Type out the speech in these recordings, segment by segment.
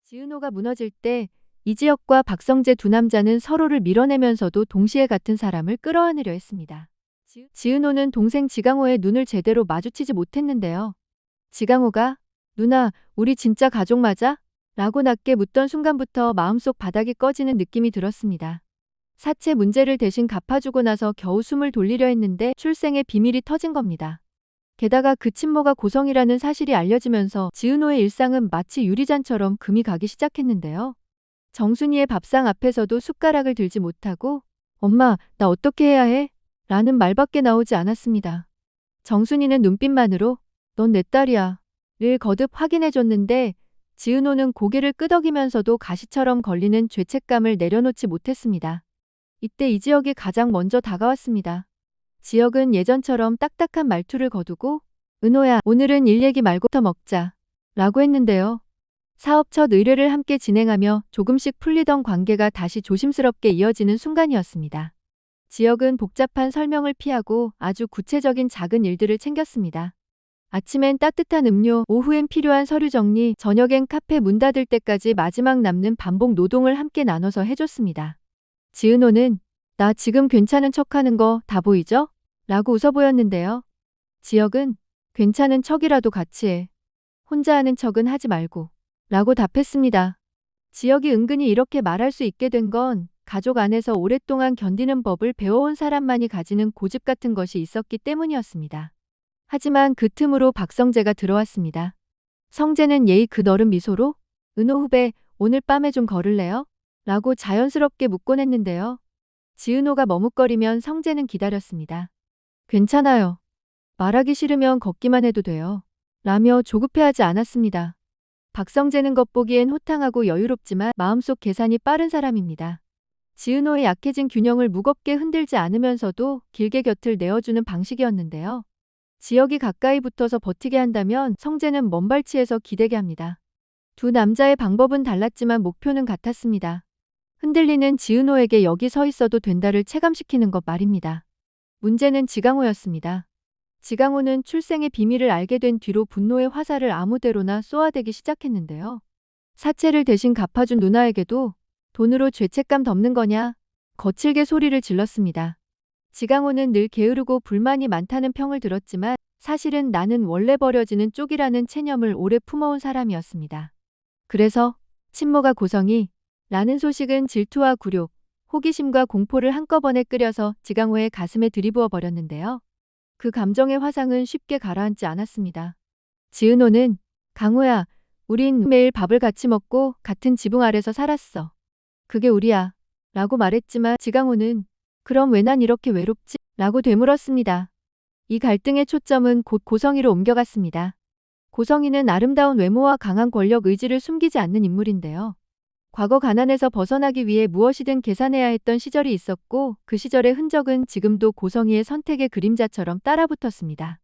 지은호가 무너질 때 이지혁과 박성재 두 남자는 서로를 밀어내면서도 동시에 같은 사람을 끌어안으려 했습니다. 지은호는 동생 지강호의 눈을 제대로 마주치지 못했는데요. 지강호가 "누나, 우리 진짜 가족 맞아?" 라고 낮게 묻던 순간부터 마음속 바닥이 꺼지는 느낌이 들었습니다. 사채 문제를 대신 갚아주고 나서 겨우 숨을 돌리려 했는데 출생의 비밀이 터진 겁니다. 게다가 그 친모가 고성이라는 사실이 알려지면서 지은호의 일상은 마치 유리잔처럼 금이 가기 시작했는데요. 정순이의 밥상 앞에서도 숟가락을 들지 못하고 "엄마, 나 어떻게 해야 해?" 라는 말밖에 나오지 않았습니다. 정순이는 눈빛만으로 "넌 내 딸이야" 를 거듭 확인해줬는데 지은호는 고개를 끄덕이면서도 가시처럼 걸리는 죄책감을 내려놓지 못했습니다. 이때 이지혁이 가장 먼저 다가왔습니다. 지혁은 예전처럼 딱딱한 말투를 거두고 "은호야, 오늘은 일 얘기 말고 더 먹자" 라고 했는데요. 사업 첫 의뢰를 함께 진행하며 조금씩 풀리던 관계가 다시 조심스럽게 이어지는 순간이었습니다. 지혁은 복잡한 설명을 피하고 아주 구체적인 작은 일들을 챙겼습니다. 아침엔 따뜻한 음료, 오후엔 필요한 서류 정리, 저녁엔 카페 문 닫을 때까지 마지막 남는 반복 노동을 함께 나눠서 해줬습니다. 지은호는 "나 지금 괜찮은 척하는 거 다 보이죠?" 라고 웃어 보였는데요. 지혁은 "괜찮은 척이라도 같이 해. 혼자 하는 척은 하지 말고" 라고 답했습니다. 지혁이 은근히 이렇게 말할 수 있게 된 건 가족 안에서 오랫동안 견디는 법을 배워온 사람만이 가지는 고집 같은 것이 있었기 때문이었습니다. 하지만 그 틈으로 박성재가 들어왔습니다. 성재는 예의 그 너른 미소로 "은호 후배, 오늘 밤에 좀 걸을래요?" 라고 자연스럽게 묻곤 했는데요. 지은호가 머뭇거리면 성재는 기다렸습니다. "괜찮아요. 말하기 싫으면 걷기만 해도 돼요." 라며 조급해하지 않았습니다. 박성재는 겉보기엔 호탕하고 여유롭지만 마음속 계산이 빠른 사람입니다. 지은호의 약해진 균형을 무겁게 흔들지 않으면서도 길게 곁을 내어주는 방식이었는데요. 지혁이 가까이 붙어서 버티게 한다면 성재는 먼발치에서 기대게 합니다. 두 남자의 방법은 달랐지만 목표는 같았습니다. 흔들리는 지은호에게 "여기 서 있어도 된다를 체감시키는 것 말입니다. 문제는 지강호였습니다. 지강호는 출생의 비밀을 알게 된 뒤로 분노의 화살을 아무데로나 쏘아대기 시작했는데요. 사채를 대신 갚아준 누나에게도 "돈으로 죄책감 덮는 거냐?" 거칠게 소리를 질렀습니다. 지강호는 늘 게으르고 불만이 많다는 평을 들었지만 사실은 "나는 원래 버려지는 쪽이라는 체념을 오래 품어온 사람이었습니다. 그래서 친모가 고성이 라는 소식은 질투와 굴욕, 호기심과 공포를 한꺼번에 끓여서 지강호의 가슴에 들이부어 버렸는데요. 그 감정의 화상은 쉽게 가라앉지 않았습니다. 지은호는 "강호야, 우린 매일 밥을 같이 먹고 같은 지붕 아래서 살았어. 그게 우리야" 라고 말했지만 지강호는 "그럼 왜 난 이렇게 외롭지?" 라고 되물었습니다. 이 갈등의 초점은 곧 고성이로 옮겨갔습니다. 고성이는 아름다운 외모와 강한 권력 의지를 숨기지 않는 인물인데요. 과거 가난에서 벗어나기 위해 무엇이든 계산해야 했던 시절이 있었고 그 시절의 흔적은 지금도 고성이의 선택의 그림자처럼 따라붙었습니다.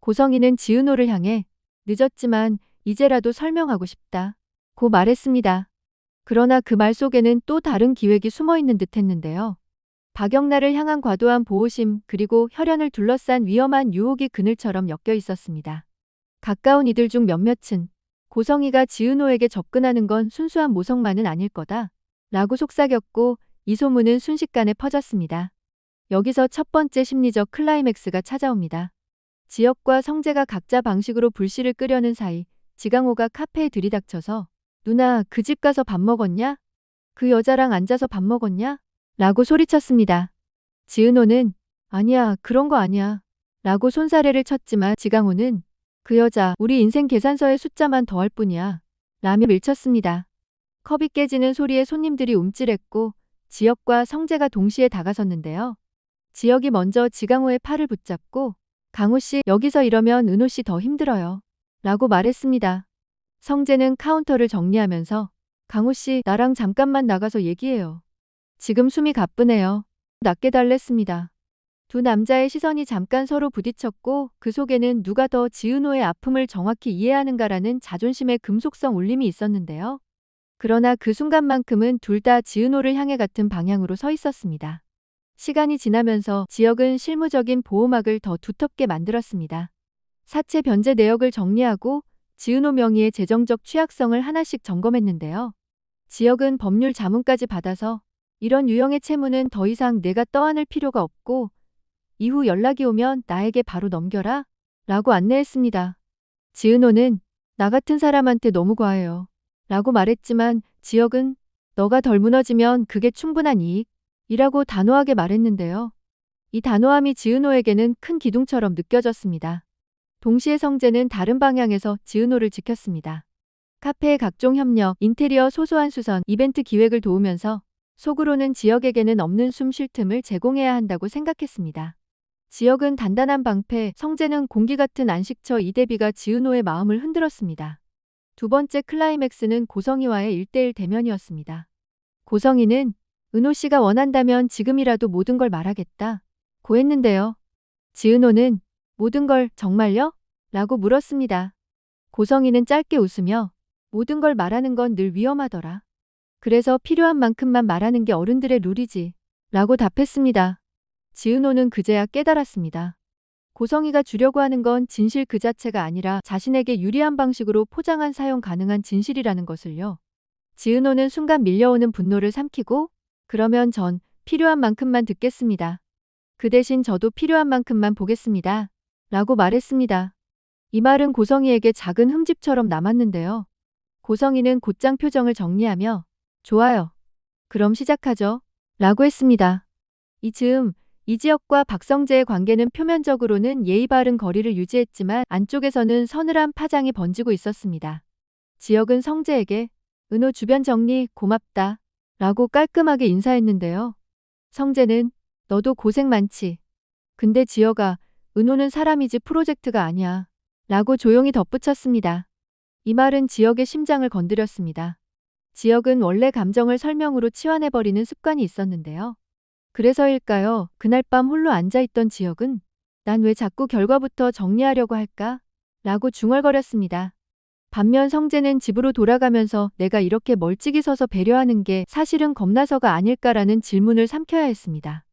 고성이는 지은호를 향해 "늦었지만 이제라도 설명하고 싶다" 고 말했습니다. 그러나 그 말 속에는 또 다른 기획이 숨어있는 듯 했는데요. 박영란을 향한 과도한 보호심 그리고 혈연을 둘러싼 위험한 유혹이 그늘처럼 엮여 있었습니다. 가까운 이들 중 몇몇은 고성이가 지은호에게 접근하는 건 순수한 모성만은 아닐 거다 라고 속삭였고 이 소문은 순식간에 퍼졌습니다. 여기서 첫 번째 심리적 클라이맥스가 찾아옵니다. 지혁과 성재가 각자 방식으로 불씨를 끄려는 사이 지강호가 카페에 들이닥쳐서 "누나, 그 집 가서 밥 먹었냐? 그 여자랑 앉아서 밥 먹었냐?" 라고 소리쳤습니다. 지은호는 "아니야, 그런 거 아니야" 라고 손사래를 쳤지만 지강호는 "그 여자 우리 인생 계산서에 숫자만 더할 뿐이야" 라며 밀쳤습니다. 컵이 깨지는 소리에 손님들이 움찔했고 지혁과 성재가 동시에 다가섰는데요. 지혁이 먼저 지강호의 팔을 붙잡고 "강호 씨, 여기서 이러면 은호 씨 더 힘들어요" 라고 말했습니다. 성재는 카운터를 정리하면서 "강호 씨, 나랑 잠깐만 나가서 얘기해요. 지금 숨이 가쁘네요" 낮게 달랬습니다. 두 남자의 시선이 잠깐 서로 부딪혔고 그 속에는 누가 더 지은호의 아픔을 정확히 이해하는가라는 자존심의 금속성 울림이 있었는데요. 그러나 그 순간만큼은 둘 다 지은호를 향해 같은 방향으로 서 있었습니다. 시간이 지나면서 지혁은 실무적인 보호막을 더 두텁게 만들었습니다. 사채 변제 내역을 정리하고 지은호 명의의 재정적 취약성을 하나씩 점검했는데요. 지역은 법률 자문까지 받아서 이런 유형의 채무는 더 이상 내가 떠안을 필요가 없고 이후 연락이 오면 나에게 바로 넘겨라 라고 안내했습니다. 지은호는 나 같은 사람한테 너무 과해요 라고 말했지만 지역은 너가 덜 무너지면 그게 충분한 이익이라고 단호하게 말했는데요. 이 단호함이 지은호에게는 큰 기둥처럼 느껴졌습니다. 동시에 성재는 다른 방향에서 지은호를 지켰습니다. 카페의 각종 협력, 인테리어 소소한 수선, 이벤트 기획을 도우면서 속으로는 지역에게는 없는 숨 쉴 틈을 제공해야 한다고 생각했습니다. 지역은 단단한 방패, 성재는 공기 같은 안식처. 이 대비가 지은호의 마음을 흔들었습니다. 두 번째 클라이맥스는 고성희와의 1:1 대면이었습니다. 고성희는 은호 씨가 원한다면 지금이라도 모든 걸 말하겠다 고 했는데요. 지은호는 모든 걸 정말요? 라고 물었습니다. 고성희는 짧게 웃으며 모든 걸 말하는 건 늘 위험하더라. 그래서 필요한 만큼만 말하는 게 어른들의 룰이지 라고 답했습니다. 지은호는 그제야 깨달았습니다. 고성희가 주려고 하는 건 진실 그 자체가 아니라 자신에게 유리한 방식으로 포장한 사용 가능한 진실이라는 것을요. 지은호는 순간 밀려오는 분노를 삼키고 그러면 전 필요한 만큼만 듣겠습니다. 그 대신 저도 필요한 만큼만 보겠습니다. 라고 말했습니다. 이 말은 고성희에게 작은 흠집처럼 남았는데요. 고성희는 곧장 표정을 정리하며 좋아요. 그럼 시작하죠. 라고 했습니다. 이 즈음 이지혁과 박성재의 관계는 표면적으로는 예의 바른 거리를 유지했지만 안쪽에서는 서늘한 파장이 번지고 있었습니다. 지혁은 성재에게 은호 주변 정리 고맙다 라고 깔끔하게 인사했는데요. 성재는 너도 고생 많지. 근데 지혁아, 은호는 사람이지 프로젝트가 아니야 라고 조용히 덧붙였습니다. 이 말은 지혁의 심장을 건드렸습니다. 지혁은 원래 감정을 설명으로 치환해버리는 습관이 있었는데요. 그래서일까요? 그날 밤 홀로 앉아있던 지혁은 난 왜 자꾸 결과부터 정리하려고 할까? 라고 중얼거렸습니다. 반면 성재는 집으로 돌아가면서 내가 이렇게 멀찍이 서서 배려하는 게 사실은 겁나서가 아닐까라는 질문을 삼켜야 했습니다.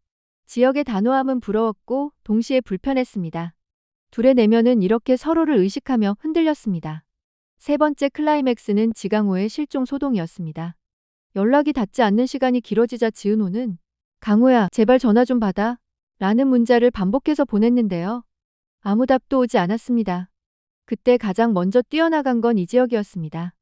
지혁의 단호함은 부러웠고 동시에 불편했습니다. 둘의 내면은 이렇게 서로를 의식하며 흔들렸습니다. 세 번째 클라이맥스는 지강호의 실종 소동이었습니다. 연락이 닿지 않는 시간이 길어지자 지은호는 강호야, 제발 전화 좀 받아 라는 문자를 반복해서 보냈는데요. 아무 답도 오지 않았습니다. 그때 가장 먼저 뛰어나간 건 이지혁이었습니다.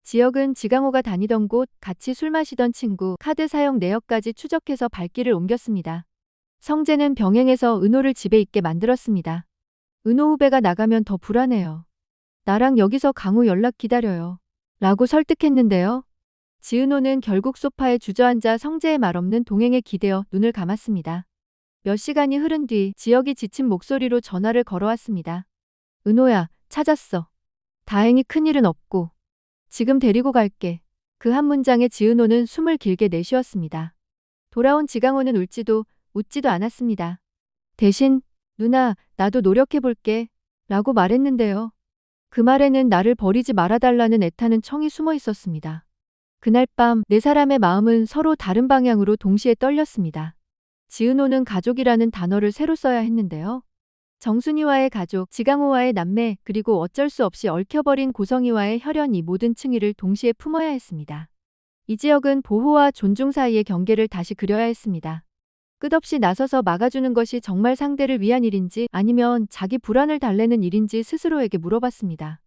지혁은 지강호가 다니던 곳, 같이 술 마시던 친구, 카드 사용 내역까지 추적해서 발길을 옮겼습니다. 성재는 병행해서 은호를 집에 있게 만들었습니다. 은호 후배가 나가면 더 불안해요. 나랑 여기서 강호 연락 기다려요. 라고 설득했는데요. 지은호는 결국 소파에 주저앉아 성재의 말 없는 동행에 기대어 눈을 감았습니다. 몇 시간이 흐른 뒤 지혁이 지친 목소리로 전화를 걸어왔습니다. 은호야, 찾았어. 다행히 큰일은 없고. 지금 데리고 갈게. 그 한 문장에 지은호는 숨을 길게 내쉬었습니다. 돌아온 지강호는 울지도 웃지도 않았습니다. 대신 누나, 나도 노력해볼게 라고 말했는데요. 그 말에는 나를 버리지 말아달라는 애타는 청이 숨어 있었습니다. 그날 밤 네 사람의 마음은 서로 다른 방향으로 동시에 떨렸습니다. 지은호는 가족이라는 단어를 새로 써야 했는데요. 정순이와의 가족, 지강호와의 남매, 그리고 어쩔 수 없이 얽혀버린 고성희와의 혈연, 이 모든 층위를 동시에 품어야 했습니다. 이지혁은 보호와 존중 사이의 경계를 다시 그려야 했습니다. 끝없이 나서서 막아주는 것이 정말 상대를 위한 일인지 아니면 자기 불안을 달래는 일인지 스스로에게 물어봤습니다.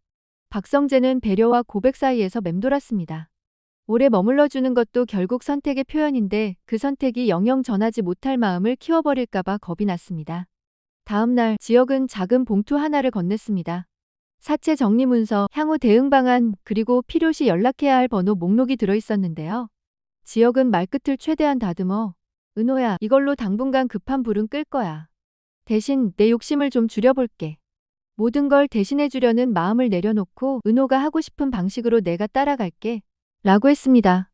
박성재는 배려와 고백 사이에서 맴돌았습니다. 오래 머물러주는 것도 결국 선택의 표현인데 그 선택이 영영 전하지 못할 마음을 키워버릴까봐 겁이 났습니다. 다음 날 지혁은 작은 봉투 하나를 건넸습니다. 사체 정리 문서, 향후 대응 방안, 그리고 필요시 연락해야 할 번호 목록이 들어있었는데요. 지혁은 말끝을 최대한 다듬어 은호야, 이걸로 당분간 급한 불은 끌 거야. 대신 내 욕심을 좀 줄여볼게. 모든 걸 대신해주려는 마음을 내려놓고 은호가 하고 싶은 방식으로 내가 따라갈게. 라고 했습니다.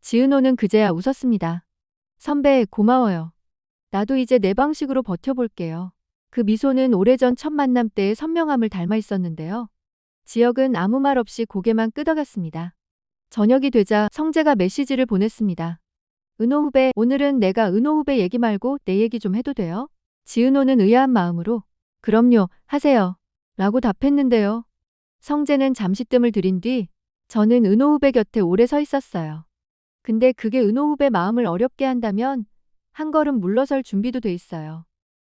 지은호는 그제야 웃었습니다. 선배, 고마워요. 나도 이제 내 방식으로 버텨볼게요. 그 미소는 오래전 첫 만남 때의 선명함을 닮아 있었는데요. 지혁은 아무 말 없이 고개만 끄덕였습니다. 저녁이 되자 성재가 메시지를 보냈습니다. 은호 후배, 오늘은 내가 은호 후배 얘기 말고 내 얘기 좀 해도 돼요? 지은호는 의아한 마음으로 그럼요, 하세요. 라고 답했는데요. 성재는 잠시 뜸을 들인 뒤 저는 은호 후배 곁에 오래 서 있었어요. 근데 그게 은호 후배 마음을 어렵게 한다면 한 걸음 물러설 준비도 돼 있어요.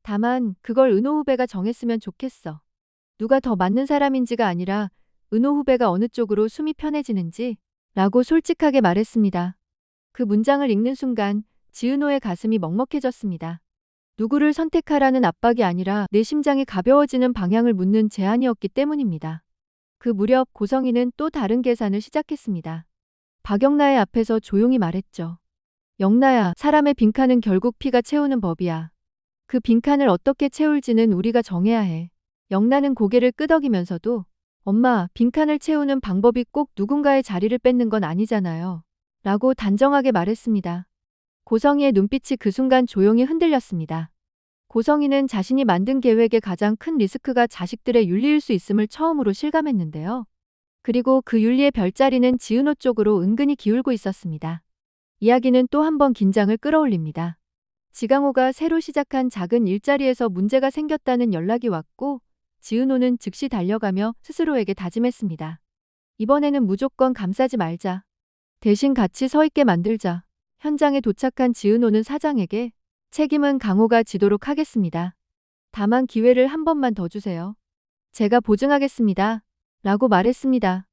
다만 그걸 은호 후배가 정했으면 좋겠어. 누가 더 맞는 사람인지가 아니라 은호 후배가 어느 쪽으로 숨이 편해지는지 라고 솔직하게 말했습니다. 그 문장을 읽는 순간 지은호의 가슴이 먹먹해졌습니다. 누구를 선택하라는 압박이 아니라 내 심장이 가벼워지는 방향을 묻는 제안이었기 때문입니다. 그 무렵 고성이는 또 다른 계산을 시작했습니다. 박영나의 앞에서 조용히 말했죠. 영나야, 사람의 빈칸은 결국 피가 채우는 법이야. 그 빈칸을 어떻게 채울지는 우리가 정해야 해. 영나는 고개를 끄덕이면서도 엄마, 빈칸을 채우는 방법이 꼭 누군가의 자리를 뺏는 건 아니잖아요. 라고 단정하게 말했습니다. 고성이의 눈빛이 그 순간 조용히 흔들렸습니다. 고성이는 자신이 만든 계획의 가장 큰 리스크가 자식들의 윤리일 수 있음을 처음으로 실감했는데요. 그리고 그 윤리의 별자리는 지은호 쪽으로 은근히 기울고 있었습니다. 이야기는 또 한 번 긴장을 끌어올립니다. 지강호가 새로 시작한 작은 일자리에서 문제가 생겼다는 연락이 왔고 지은호는 즉시 달려가며 스스로에게 다짐했습니다. 이번에는 무조건 감싸지 말자. 대신 같이 서 있게 만들자. 현장에 도착한 지은호는 사장에게 책임은 강호가 지도록 하겠습니다. 다만 기회를 한 번만 더 주세요. 제가 보증하겠습니다. 라고 말했습니다.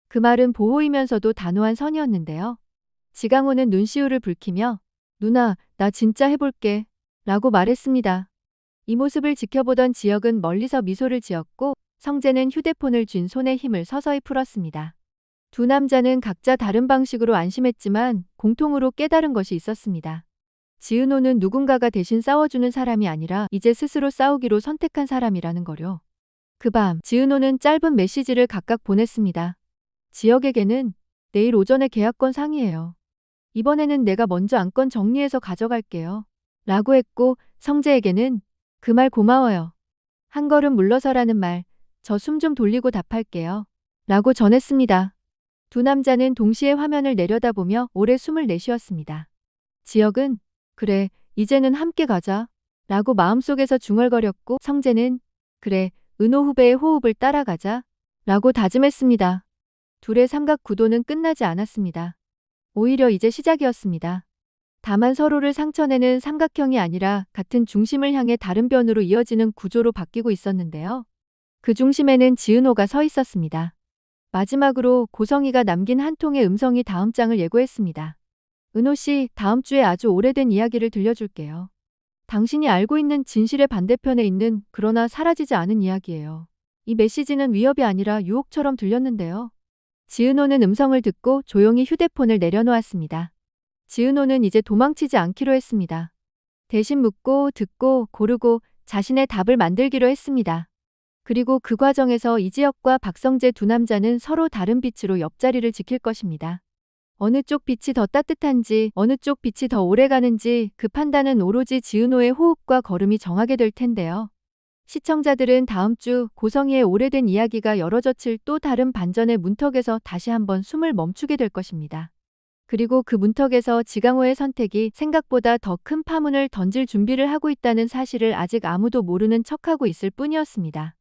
그 말은 보호이면서도 단호한 선이었는데요. 지강호는 눈시울을 붉히며 누나, 나 진짜 해볼게. 라고 말했습니다. 이 모습을 지켜보던 지혁은 멀리서 미소를 지었고 성재는 휴대폰을 쥔 손에 힘을 서서히 풀었습니다. 두 남자는 각자 다른 방식으로 안심했지만 공통으로 깨달은 것이 있었습니다. 지은호는 누군가가 대신 싸워주는 사람이 아니라 이제 스스로 싸우기로 선택한 사람이라는 거요. 그 밤 지은호는 짧은 메시지를 각각 보냈습니다. 지혁에게는 내일 오전에 계약건 상의해요. 이번에는 내가 먼저 안건 정리해서 가져갈게요. 라고 했고 성재에게는 그 말 고마워요. 한 걸음 물러서라는 말, 저 숨 좀 돌리고 답할게요. 라고 전했습니다. 두 남자는 동시에 화면을 내려다보며 오래 숨을 내쉬었습니다. 지혁은 그래, 이제는 함께 가자. 라고 마음속에서 중얼거렸고 성재는 그래, 은호 후배의 호흡을 따라가자. 라고 다짐했습니다. 둘의 삼각 구도는 끝나지 않았습니다. 오히려 이제 시작이었습니다. 다만 서로를 상처내는 삼각형이 아니라 같은 중심을 향해 다른 변으로 이어지는 구조로 바뀌고 있었는데요. 그 중심에는 지은호가 서 있었습니다. 마지막으로 고성이가 남긴 한 통의 음성이 다음 장을 예고했습니다. 은호 씨, 다음 주에 아주 오래된 이야기를 들려줄게요. 당신이 알고 있는 진실의 반대편에 있는 그러나 사라지지 않은 이야기예요. 이 메시지는 위협이 아니라 유혹처럼 들렸는데요. 지은호는 음성을 듣고 조용히 휴대폰을 내려놓았습니다. 지은호는 이제 도망치지 않기로 했습니다. 대신 묻고 듣고 고르고 자신의 답을 만들기로 했습니다. 그리고 그 과정에서 이지혁과 박성재 두 남자는 서로 다른 빛으로 옆자리를 지킬 것입니다. 어느 쪽 빛이 더 따뜻한지, 어느 쪽 빛이 더 오래 가는지 그 판단은 오로지 지은호의 호흡과 걸음이 정하게 될 텐데요. 시청자들은 다음 주 고성이의 오래된 이야기가 열어젖힐 또 다른 반전의 문턱에서 다시 한번 숨을 멈추게 될 것입니다. 그리고 그 문턱에서 지강호의 선택이 생각보다 더 큰 파문을 던질 준비를 하고 있다는 사실을 아직 아무도 모르는 척하고 있을 뿐이었습니다.